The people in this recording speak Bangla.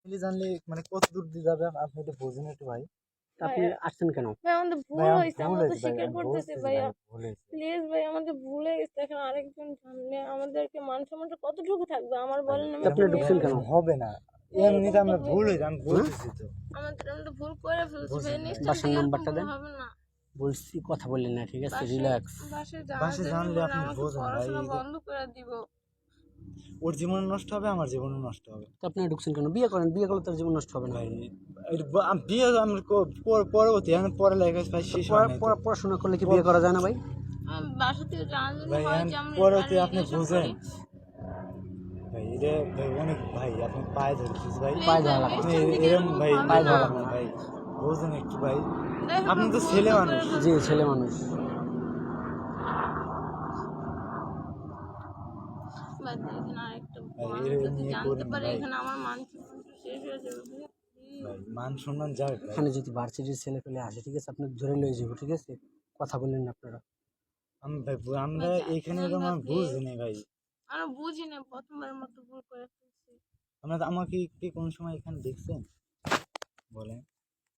ফ্যামিলি জানলে মানে কত দূর দিয়ে যাবে আপনি তো বোঝেন একটু ভাই। আপনি আসছেন কেন? ভাই আমাদের ভুল ভাই আমার হয়েছে, ভুল আমরা তো হয়েছে ভাই, স্বীকার আমি করতেছি বলতেছি ভাইয়া। ভাই ভুল হয়েছে। প্লিজ ভাই আমাদের ভুল হয়ে গেছে, এখন আরেকজন জানলে আমাদেরকে মান সম্মানটা কতটুকু থাকবে আমার ভাই বলেন। আমি আপনি একটা মেয়ে ঢুকছেন কেন? মানুষ। হবে না, এমনিতে আমরা ভুল হয়েছে, আমি বলতেছি তো। আমরা ভুল করে ফেলছি ভাই, বুঝেন ভাই। নেক্সট বাসার টাইম নাম্বারটা এরকম দেন। হবে না। বলছি কথা বললেন না, ঠিক আছে? রিল্যাক্স। বাসে জানলে আপনি আমাকে বোঝেন ভাই, পড়াশোনা বন্ধ করে দিব। ওর জীবন নষ্ট হবে, আমার জীবন নষ্ট হবে। তো আপনি ঢুকছেন কেন? বিয়ে করেন, বিয়ে করলে তার জীবন নষ্ট হবে না। ভাই বিয়ে আমরা পরবর্তী এখন পড়ালেখা ভাই শেষ হয় নাই তো। পড়াশোনা করলে কি বিয়ে করা যায় না ভাই? বাসা থেকে জানার জন্য ভাই হয় এখন যে আমরা পরবর্তী এখানে আপনি relation বুঝেন করি। ভাই, এটা ভাই অনেক ভাই, আপনি পায়ে ধরছিস ভাই, পায়ে ধরা লাগবে। আপনি এরকম ভাই পায়ে ধরা লাগবে না। ভাই বুঝেন একটু ভাই, দেখো আপনি তো ভুল ছেলে করে মানুষ। ফেলছি। জি, ছেলে মানুষ। বাদ দিয়ে এখানে আরেকটা ভাই মানুষ এরকম যদি নিয়ে জানতে করেন পারে, ভাই, এখানে আমার মান সম্মান শেষ হয়ে যাবে ভাইয়া, please। ভাই মান সম্মান যাবে ভাই। এখানে যদি ভার্সিটির ছেলে পেলে আসে, ঠিক আছে, আপনি ধরে লয়ে যাবো, ঠিক আছে? কথা বললেন না আপনারা। ভাই আমরা ভাই এখানে জানেন এরকম না, আমি please। বুঝিনি ভাই। আমরা বুঝি না, প্রথমবারের মতো ভুল করে ফেলছি। আমাকে কি কোন সময় এখানে দেখছেন বলেন?